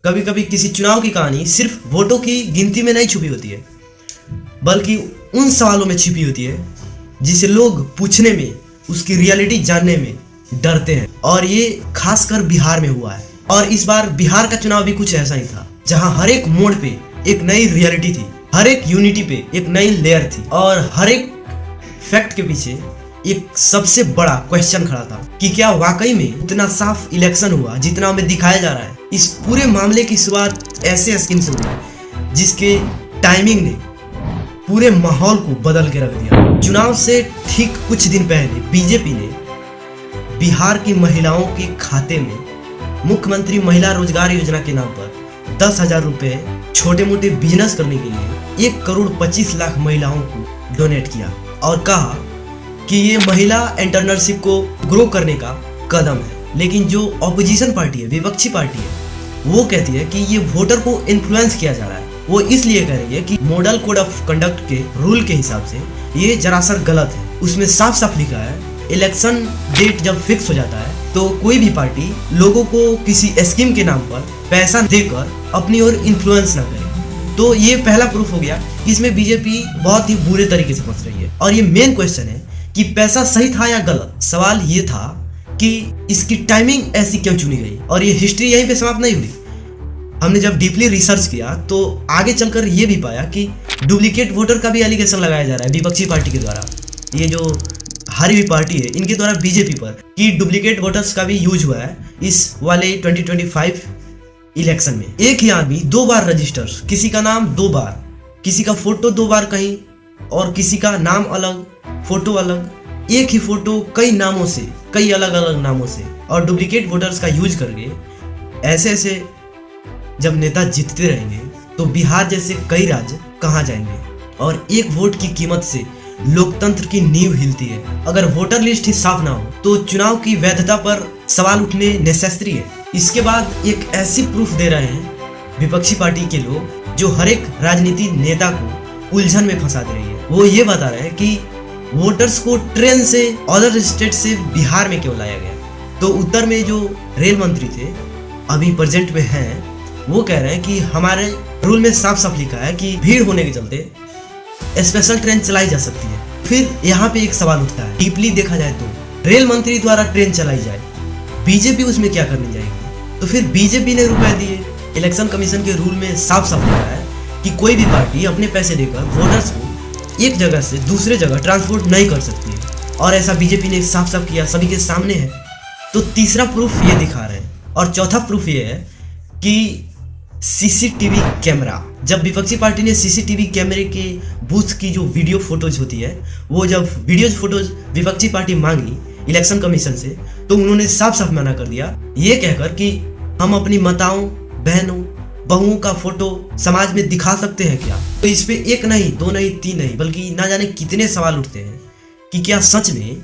कभी कभी किसी चुनाव की कहानी सिर्फ वोटों की गिनती में नहीं छुपी होती है, बल्कि उन सवालों में छिपी होती है जिसे लोग पूछने में, उसकी रियलिटी जानने में डरते हैं। और ये खासकर बिहार में हुआ है। और इस बार बिहार का चुनाव भी कुछ ऐसा ही था, जहां हर एक मोड़ पे एक नई रियलिटी थी, हर एक यूनिटी पे एक नई लेयर थी, और हर एक फैक्ट के पीछे एक सबसे बड़ा क्वेश्चन खड़ा था कि क्या वाकई में उतना साफ इलेक्शन हुआ जितना हमें दिखाया जा रहा है। इस पूरे मामले की शुरुआत ऐसे स्कीम से हुई जिसके टाइमिंग ने पूरे माहौल को बदल के रख दिया। चुनाव से ठीक कुछ दिन पहले बीजेपी ने बिहार की महिलाओं के खाते में मुख्यमंत्री महिला रोजगार योजना के नाम पर 10,000 रुपए छोटे मोटे बिजनेस करने के लिए 1,25,00,000 महिलाओं को डोनेट किया और कहा कि ये महिला एंटरप्रेन्योरशिप को ग्रो करने का कदम है। लेकिन जो ऑपोजिशन पार्टी है, विपक्षी पार्टी है, वो कहती है कि ये वोटर को इन्फ्लुएंस किया जा रहा है। वो इसलिए कह रही है कि मॉडल कोड ऑफ कंडक्ट के रूल के हिसाब से ये जरासर गलत है। उसमें साफ साफ लिखा है इलेक्शन डेट जब फिक्स हो जाता है तो कोई भी पार्टी लोगों को किसी स्कीम के नाम पर पैसा देकर अपनी ओर इन्फ्लुएंस ना करे। तो ये पहला प्रूफ हो गया कि इसमें बीजेपी बहुत ही बुरे तरीके से फंस रही है। और ये मेन क्वेश्चन है कि पैसा सही था या गलत। सवाल ये था कि इसकी टाइमिंग ऐसी क्यों चुनी गई। और ये हिस्ट्री यहीं पे समाप्त नहीं हुई। हमने जब डीपली रिसर्च किया तो आगे चलकर ये भी पाया कि डुप्लीकेट वोटर का भी एलिगेशन लगाया जा रहा है विपक्षी पार्टी के द्वारा। ये जो हारी हुई पार्टी है इनके द्वारा बीजेपी पर कि डुप्लीकेट वोटर्स का भी यूज हुआ है इस वाले 2025 इलेक्शन में। एक ही आदमी 2 बार रजिस्टर, किसी का नाम 2 बार, किसी का फोटो 2 बार कहीं और किसी का नाम अलग, फोटो अलग, एक ही फोटो कई नामों से, कई अलग अलग नामों से, और डुप्लीकेट वोटर्स का यूज करके ऐसे ऐसे जब नेता जीतते रहेंगे तो बिहार जैसे कई राज्य कहाँ जाएंगे। और एक वोट की कीमत से लोकतंत्र की नींव हिलती है। अगर वोटर लिस्ट ही साफ ना हो तो चुनाव की वैधता पर सवाल उठने नेसेसरी है। इसके बाद एक ऐसी प्रूफ दे रहे हैं विपक्षी पार्टी के लोग जो हर एक राजनीति नेता को उलझन में फंसा दे रही है। वो ये बता रहे हैं कि वोटर्स को ट्रेन से अदर स्टेट से बिहार में क्यों लाया गया। तो उत्तर में जो रेल मंत्री थे, अभी प्रेजेंट में हैं, वो कह रहे हैं कि हमारे रूल में साफ साफ लिखा है कि भीड़ होने के चलते स्पेशल ट्रेन चलाई जा सकती है। फिर यहाँ पे एक सवाल उठता है, डीपली देखा जाए तो रेल मंत्री द्वारा ट्रेन चलाई जाए, बीजेपी उसमें क्या करने जाएगी। तो फिर बीजेपी ने रुपए दिए। इलेक्शन कमीशन के रूल में साफ साफ लिखा है कि कोई भी पार्टी अपने पैसे देकर वोटर्स को एक जगह से दूसरे जगह ट्रांसपोर्ट नहीं कर सकती है। और ऐसा बीजेपी ने साफ साफ किया, सभी के सामने है। तो तीसरा प्रूफ ये दिखा रहे हैं। और चौथा प्रूफ ये है कि सीसीटीवी कैमरा, जब विपक्षी पार्टी ने सीसीटीवी कैमरे के बूथ की जो वीडियो फोटोज होती है, वो जब वीडियोज फोटोज विपक्षी पार्टी मांगी इलेक्शन कमीशन से, तो उन्होंने साफ साफ मना कर दिया, ये कहकर कि हम अपनी माताओं, बहनों, बहुओं का फोटो समाज में दिखा सकते हैं क्या। तो इस पे 1 नहीं, 2 नहीं, 3 नहीं, बल्कि ना जाने कितने सवाल उठते हैं कि क्या सच में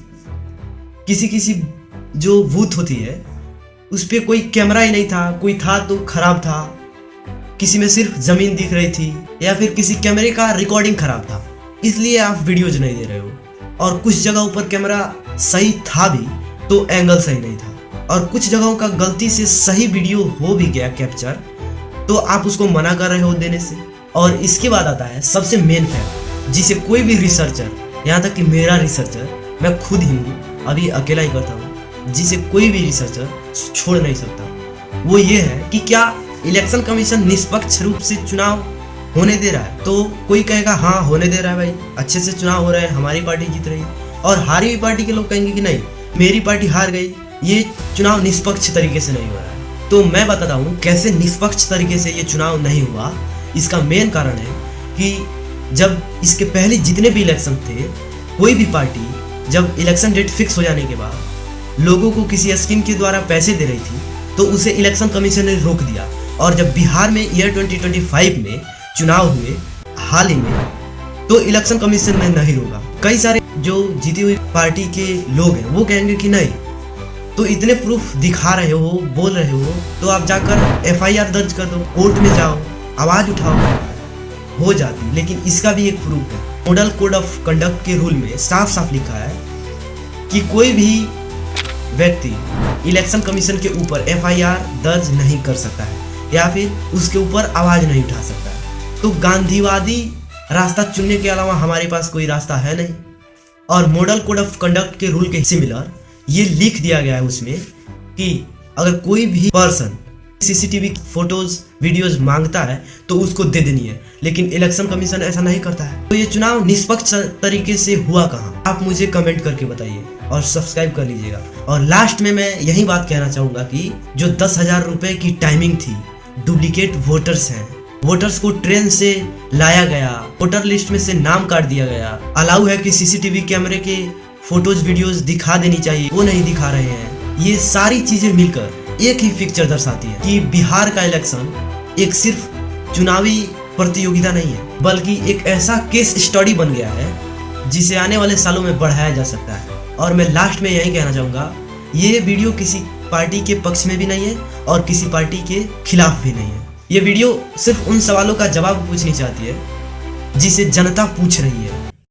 किसी जो बूथ होती है उस पर कोई कैमरा ही नहीं था, कोई था तो खराब था, किसी में सिर्फ जमीन दिख रही थी, या फिर किसी कैमरे का रिकॉर्डिंग खराब था इसलिए आप वीडियोज नहीं दे रहे हो। और कुछ जगहों पर कैमरा सही था भी तो एंगल सही नहीं था, और कुछ जगहों का गलती से सही वीडियो हो भी गया कैप्चर तो आप उसको मना कर रहे हो देने से। और इसके बाद आता है सबसे मेन फैक्ट, जिसे कोई भी रिसर्चर, यहाँ तक कि मेरा रिसर्चर, मैं खुद ही हूँ, अभी अकेला ही करता हूँ, जिसे कोई भी रिसर्चर छोड़ नहीं सकता। वो ये है कि क्या इलेक्शन कमीशन निष्पक्ष रूप से चुनाव होने दे रहा है। तो कोई कहेगा हाँ होने दे रहा है भाई, अच्छे से चुनाव हो रहा है, हमारी पार्टी जीत रही है। और हारी हुई पार्टी के लोग कहेंगे कि नहीं, मेरी पार्टी हार गई, ये चुनाव निष्पक्ष तरीके से नहीं हो रहा है। तो मैं बताता हूँ कैसे निष्पक्ष तरीके से ये चुनाव नहीं हुआ। इसका मेन कारण है कि जब इसके पहले जितने भी इलेक्शन थे, कोई भी पार्टी जब इलेक्शन डेट फिक्स हो जाने के बाद लोगों को किसी स्कीम के द्वारा पैसे दे रही थी तो उसे इलेक्शन कमीशन ने रोक दिया। और जब बिहार में ईयर 2025 में चुनाव हुए हाल ही में, तो इलेक्शन कमीशन ने नहीं रोका। कई सारे जो जीती हुई पार्टी के लोग हैं वो कहेंगे कि नहीं, तो इतने प्रूफ दिखा रहे हो, बोल रहे हो, तो आप जाकर FIR दर्ज कर दो, कोर्ट में जाओ, आवाज उठाओ, हो जाती। लेकिन इसका भी एक प्रूफ है, मॉडल कोड ऑफ कंडक्ट के रूल में साफ साफ लिखा है कि कोई भी व्यक्ति इलेक्शन कमीशन के ऊपर FIR दर्ज नहीं कर सकता है। या फिर उसके ऊपर आवाज़ नहीं उठा सकता। तो गांधीवादी रास्ता चुनने के अलावा हमारे पास कोई रास्ता है नहीं। और मॉडल कोड ऑफ कंडक्ट के रूल के सिमिलर ये लिख दिया गया है उसमें कि अगर कोई भी पर्सन सीसीटीवी फोटोज वीडियोज मांगता है तो उसको दे देनी है, लेकिन इलेक्शन कमीशन ऐसा नहीं करता है। तो ये चुनाव निष्पक्ष तरीके से हुआ कहाँ, आप मुझे कमेंट करके बताइए और सब्सक्राइब कर लीजिएगा। और लास्ट में मैं यही बात कहना चाहूँगा कि जो 10,000 रुपये की टाइमिंग थी, डुप्लीकेट वोटर्स हैं, वोटर्स को ट्रेन से लाया गया, वोटर लिस्ट में से नाम काट दिया गया, अलाउ है कि सीसीटीवी कैमरे के फोटोज वीडियोज दिखा देनी चाहिए, वो नहीं दिखा रहे हैं। ये सारी चीजें मिलकर एक ही पिक्चर दर्शाती है कि बिहार का इलेक्शन एक सिर्फ चुनावी प्रतियोगिता नहीं है, बल्कि एक ऐसा केस स्टडी बन गया है जिसे आने वाले सालों में बढ़ाया जा सकता है। और मैं लास्ट में यही कहना चाहूँगा, ये वीडियो किसी पार्टी के पक्ष में भी नहीं है और किसी पार्टी के खिलाफ भी नहीं है। ये वीडियो सिर्फ उन सवालों का जवाब पूछनी चाहती है जिसे जनता पूछ रही है।